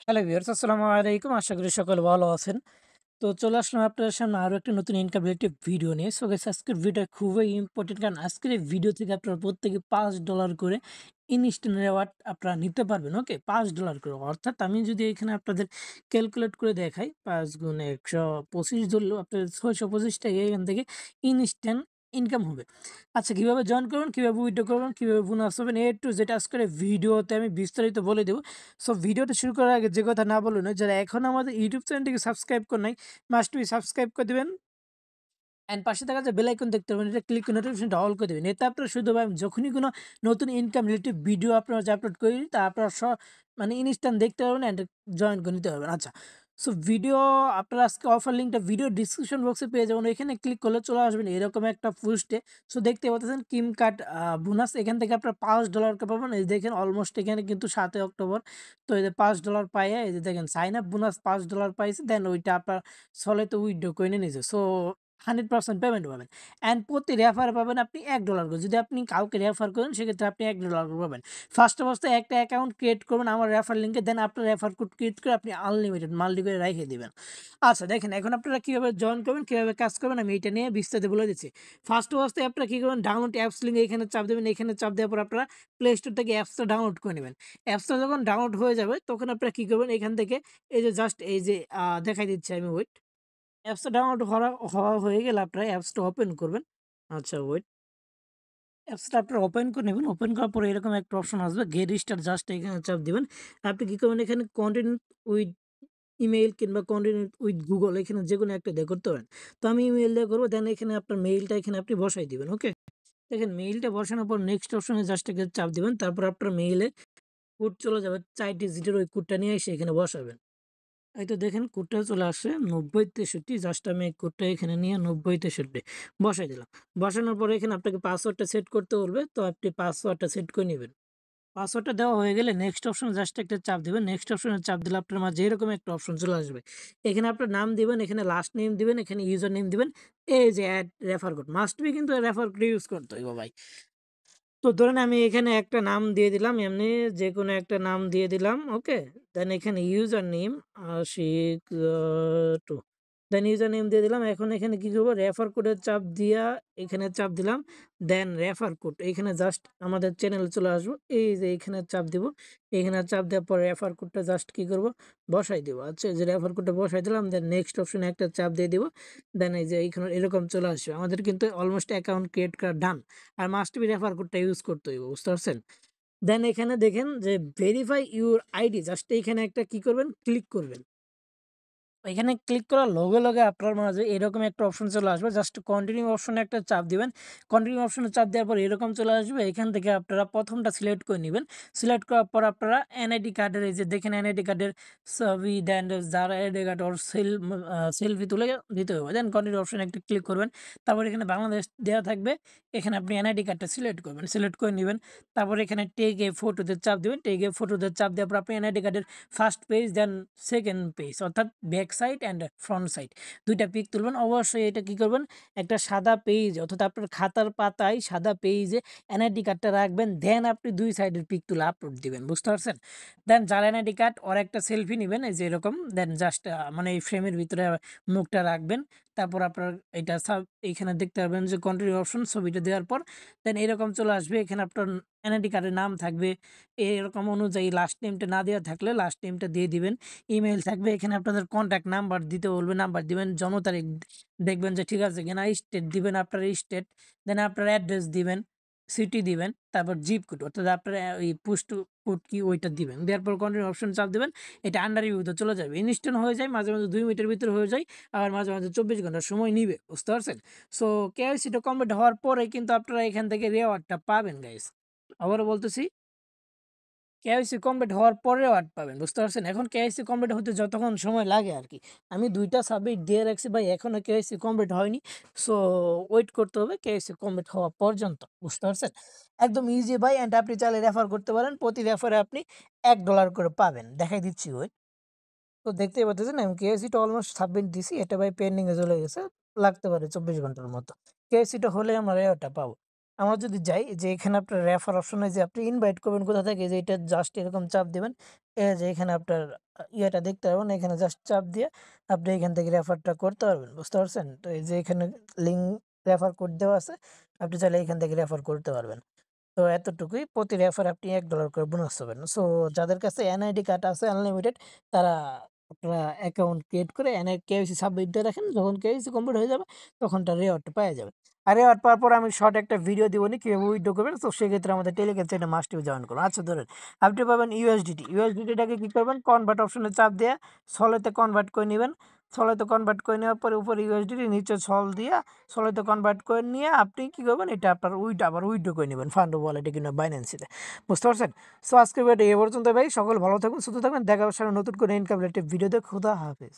Hello viewers, আসসালামু আলাইকুম। আশা করি সকলে ভালো আছেন। তো চলে আসলাম আপনাদের সামনে আরো একটা নতুন ইনকাম রিলেটেড ভিডিও নিয়ে। সো গাইস, আজকের ভিডিওটা খুবই ইম্পোর্টেন্ট, কারণ আজকের এই ভিডিও থেকে আপনারা প্রত্যেকে $5 করে ইনস্ট্যান্ট রিওয়ার্ড আপনারা নিতে পারবেন। ওকে, $5 করে। অর্থাৎ আমি যদি এখানে আপনাদের ক্যালকুলেট করে দেখাই, ৫ গুণে ১২৫ ধরলেও আপনাদের ৬২৫ টাকা এখান থেকে ইনস্ট্যান্ট ইনকাম হবে। আচ্ছা, কিভাবে জয়েন করবেন, কিভাবে উইথড্র করবেন, কিভাবে বোনাস পাবেন, এ টু জেড আজকের এই ভিডিওতে আমি বিস্তারিত বলে দেব। সো ভিডিওটা শুরু করার আগে যে কথা না বললে নয়, যারা এখনো আমাদের ইউটিউব চ্যানেলটিকে সাবস্ক্রাইব করে নাই, মাস্ট বি সাবস্ক্রাইব করে দিবেন। অ্যান্ড পাশে থাকা যে বেল আইকন দেখতে পাবেন, এটা ক্লিক করে নোটিফিকেশনটা অল করে দেবেন। এতে আপনারা শুধু ভাই যখনই কোনো নতুন ইনকাম রিলেটেড ভিডিও আপনারা যে আপলোড করি, তা আপনারা মানে ইনস্ট্যান্ট দেখতে পারবেন অ্যান্ড জয়েন করে নিতে পারবেন। আচ্ছা, সো ভিডিও আপনারা আজকে অফার লিঙ্কটা ভিডিও ডিসক্রিপশন বক্সে পেয়ে যাবেন। এখানে ক্লিক করলে চলে আসবেন এরকম একটা পোস্টে। সো দেখতে পাচ্ছেন কিম কার্ড বোনাস, এখান থেকে আপনারা $5 পাবেন। এই দেখেন অলমোস্ট এখানে কিন্তু ৭ই অক্টোবর। তো এই যে $5 পাইয়া এই যে দেখেন সাইন আপ বোনাস $5 পাইছে, দেন ওইটা আপনার সলে তো উইথড্র করে নিয়েছে। সো 100% পেমেন্ট পাবেন। অ্যান্ড প্রতি রেফারে পাবেন আপনি $1 করে। যদি আপনি কাউকে রেফার করেন, সেক্ষেত্রে আপনি $1 করে পাবেন। ফার্স্ট অবস্থায় একটা অ্যাকাউন্ট ক্রিয়েট করবেন আমার রেফার লিঙ্কে, দেন আপনার রেফার কোড ক্রিয়েট করে আপনি আনলিমিটেড মাল্টি করে রেখে দিবেন। আচ্ছা দেখেন, এখন আপনারা কীভাবে জয়েন করবেন, কীভাবে কাজ করবেন, আমি এটা নিয়ে বিস্তারিত বলে দিচ্ছি। ফার্স্ট অবস্থায় আপনারা কী করবেন, ডাউনলোড অ্যাপস লিঙ্কে এখানে চাপ দেবেন। এখানে চাপ দেওয়ার পর আপনারা প্লে স্টোর থেকে অ্যাপসটা ডাউনলোড করে নেবেন। অ্যাপসটা যখন ডাউনলোড হয়ে যাবে, তখন আপনারা কী করবেন, এখান থেকে এই যে জাস্ট এই যে দেখাই দিচ্ছি আমি, ওয়েট। অ্যাপসটা ডাউনলোড হওয়া হয়ে গেলে আপনারা অ্যাপসটা ওপেন করবেন। আচ্ছা ওয়েট, অ্যাপসটা আপনারা ওপেন করে নেবেন। ওপেন করার পরে এরকম একটা অপশন আসবে, গেট স্টার্ট, জাস্ট এখানে চাপ দিবেন। আপনি কী করবেন, এখানে কন্টিনিউ উইথ ইমেইল কিংবা কন্টিনিউ উইথ গুগল, এখানে যেকোনো একটা দিয়ে করতে পারেন। তো আমি ইমেইল দিয়ে করবো, দেন এখানে আপনার মেইলটা এখানে আপনি বসাই দিবেন। ওকে, দেখেন মেইলটা বসানোর পর নেক্সট অপশনে জাস্ট এখানে চাপ দিবেন। তারপর আপনার মেইলে কোড চলে যাবে ৪ ডিজিটের, ওই কোডটা নিয়ে এসে এখানে বসাবেন। এই তো দেখেন কোডটা চলে আসছে ৯০৬৩। জাস্ট আমি এই কোডটা এখানে নিয়ে ৯০৬৩ বসাই দিলাম। বসানোর পরে এখানে আপনাকে পাসওয়ার্ডটা সেট করতে বলবে, তো আপনি পাসওয়ার্ডটা সেট করে নেবেন। পাসওয়ার্ডটা দেওয়া হয়ে গেলে নেক্সট অপশনে জাস্ট একটা চাপ দিবেন। নেক্সট অপশনে চাপ দিলে আপনার মাঝে এরকম একটা অপশন চলে আসবে। এখানে আপনার নাম দিবেন, এখানে লাস্ট নেম দিবেন, এখানে ইউজার নেম দিবেন। এই যে add refer code, must be কিন্তু রেফার কোড ইউজ করতে হইব ভাই। তো ধরেন আমি এখানে একটা নাম দিয়ে দিলাম, এমনি যেকোনো একটা নাম দিয়ে দিলাম। ওকে, দেন এখানে user name Ashiq 2, then user name দিয়ে দিলাম। এখন এখানে কি করবো, রেফার কোডের চাপ দিয়া এখানে চাপ দিলাম। দেন রেফার কোড এখানে জাস্ট আমাদের চ্যানেলে চলে আসবো। এই যে এখানে চাপ দিব, এখানে চাপ দেওয়ার পর রেফার কোডটা জাস্ট কি করব, বসাই দিব। আচ্ছা, এই যে রেফার কোডটা বসাই দিলাম, দেন নেক্সট অপশনে একটা চাপ দিয়ে দিব। দেন এই যে এইখানে এরকম চলে আসবে। আমাদের কিন্তু অলমোস্ট অ্যাকাউন্ট ক্রিয়েট করা ডান। আর মাস্ট বি রেফার কোডটা ইউজ করতে হইব, বুঝতে পারছেন? দেন এখানে দেখেন যে ভেরিফাই ইউর আইডি, জাস্ট এইখানে একটা কি করবেন, ক্লিক করবেন। এখানে ক্লিক করার লগে, লগে আপনার মাঝে এরকম একটা অপশন চলে আসবে। জাস্ট কন্টিনিউ অপশনে একটা চাপ দিবেন। কন্টিনিউ অপশনে চাপ দেওয়ার পর এরকম চলে আসবে। এখান থেকে আপনারা ১ম টা সিলেক্ট করে নিবেন। সিলেক্ট করার পর আপনারা এনআইডি কার্ডের এই যে দেখেন এনআইডি কার্ডের ছবি, দেন যার এনআইডি কার্ড ওর সেলফি তুলে দিতে হবে। দেন কন্টিনিউ অপশনে একটা ক্লিক করবেন। তারপর এখানে বাংলাদেশ দেওয়া থাকবে। এখানে আপনি এনআইডি কার্ডটা সিলেক্ট করবেন। সিলেক্ট করে নিবেন। তারপর এখানে টেক এ ফটোতে চাপ দিবেন। টেক এ ফটোতে চাপ দেওয়ার পর আপনি এনআইডি কার্ডের first page, then second page, অর্থাৎ back side and front side ২ টা পিক তুলবেন। অবশ্যই এটা কি করবেন, একটা সাদা পেজ অর্থাৎ আপনার খাতার পাতায় সাদা পেজে এনআইডি কার্ডটা রাখবেন। দেন আপনি ২ সাইডের পিক তুলে আপলোড দিবেন, বুঝতে পারছেন? দেন যার এনআইডি কার্ড ওর একটা সেলফি নিবেন, এই যে এরকম। দেন জাস্ট মানে এই ফ্রেমের ভিতরে মুখটা রাখবেন। তারপর আপনার এটা এইখানে দেখতে পারবেন যে কন্টিনিউ অপশন, ছবিটা দেওয়ার পর দেন এরকম চলে আসবে। এখানে আপনার এনআইডি কার্ডের নাম থাকবে, এরকম অনুযায়ী লাস্ট নেমটা না দেওয়া থাকলে লাস্ট নেমটা দিয়ে দিবেন। ইমেইল থাকবে, এখানে আপনাদের কন্ট্যাক্ট নাম্বার দিতে বলবে, নাম্বার দিবেন। জন্ম তারিখ দেখবেন যে ঠিক আছে কিনা। স্টেট দিবেন আপনার স্টেট, দেন আপনার অ্যাড্রেস দিবেন, সিটি দিবেন, তারপর জিপ কোড অর্থাৎ আপনার ওই পোস্ট কোড কি ওইটা দিবেন। দেওয়ার পর কন্টিনিউ অপশন চাপ দিবেন। এটা আন্ডার রিভিউতে চলে যাবে। ইনস্ট্যান্ট হয়ে যায়, মাঝে, মাঝে ২ মিনিটের ভিতরে হয়ে যায়, আবার মাঝে, মাঝে ২৪ ঘন্টা সময় নিবে, বুঝতে পারছেন? সো কেওয়াইসিটা কমপ্লিট হওয়ার পরে কিন্তু আপনারা এখান থেকে রিওয়ার্ডটা পাবেন গাইস। আবারও বলতেছি, কেওয়াইসি কমপ্লিট হওয়ার পরেও পাবেন, বুঝতে পারছেন? এখন কেওয়াইসি কমপ্লিট হতে যতক্ষণ সময় লাগে আরকি। আমি ২ টা সাবমিট দিয়ে রাখছি ভাই, এখনো কেওয়াইসি কমপ্লিট হয়নি। সো ওয়েট করতে হবে কেওয়াইসি কমপ্লিট হওয়া পর্যন্ত, বুঝতে পারছেন? একদম ইজি ভাই, অ্যান্ড আপনি চাইলে রেফার করতে পারেন। প্রতি রেফারে আপনি $১ করে পাবেন। দেখাই দিচ্ছি, ওয়েট। তো দেখতেই পাচ্ছেন আমি কেওয়াইসিটা অলমোস্ট সাবমিট দিছি। এটা ভাই পেন্ডিং এ চলে গেছে। লাগতে পারে ২৪ ঘন্টার মতো। কেওয়াইসিটা হলে আমরা রেওয়ার্ডটা পাবো। আমরা যদি যাই যে এখানে আপনার রেফার অপশনে যে আপনি ইনভাইট করবেন কোথা থেকে, যে এটা জাস্ট এরকম চাপ দিবেন। এই যে এখানে আপনার ইয়েটা দেখতে পারবেন, এখানে জাস্ট চাপ দিয়ে আপনি এখান থেকে রেফারটা করতে পারবেন। বুঝতে পারছেন? তো এই যে এখানে লিঙ্ক রেফার কোড দেওয়া আছে। আপনি চাইলে এখান থেকে রেফার করতে পারবেন। তো এতটুকুই, প্রতি রেফারে আপনি $1 করে বোনাস পাবেন। সো যাদের কাছে এনআইডি কার্ড আছে আনলিমিটেড, তারা আপনারা অ্যাকাউন্ট ক্রিয়েট করে কেওয়াইসি সাবমিট দিয়ে রাখেন। যখন কেওয়াইসি কমপ্লিট হয়ে যাবে তখন তার রেওয়ার্ডটা পেয়ে যাবেন। আর রেওয়ার্ড পাওয়ার পর আমি শর্ট একটা ভিডিও দিবনি কিভাবে উইথড্র করবেন। তো সেক্ষেত্রে আমাদের টেলিগ্রাম চ্যানেলে মাস্ট বি জয়েন করুন। আচ্ছা ধরেন আপনি পাবেন ইউএসডিটি। ইউএসডিটিটাকে কি করবেন? কনভার্ট অপশনে চাপ দিয়ে সলেতে কনভার্ট করে নিবেন। সলেতে কনভার্ট করে নেওয়ার পরে উপরে ইউএসডিটি, নিচে সল দিয়া সলেতে কনভার্ট করে নিয়ে আপনি কি করবেন? এটা আপনার আবার উইথড্র করে নিবেন ফান্ড ওয়ালেটে কিংবা বাইন্যান্সে। বুঝতে পারছেন? সো আজকের ভিডিওটা এ পর্যন্ত ভাই। সকল ভালো থাকুন, সুস্থ থাকবেন। দেখা হবে সামনে নতুন করে ইনকাম রিলেটেড ভিডিওতে। খোদা হাফেজ।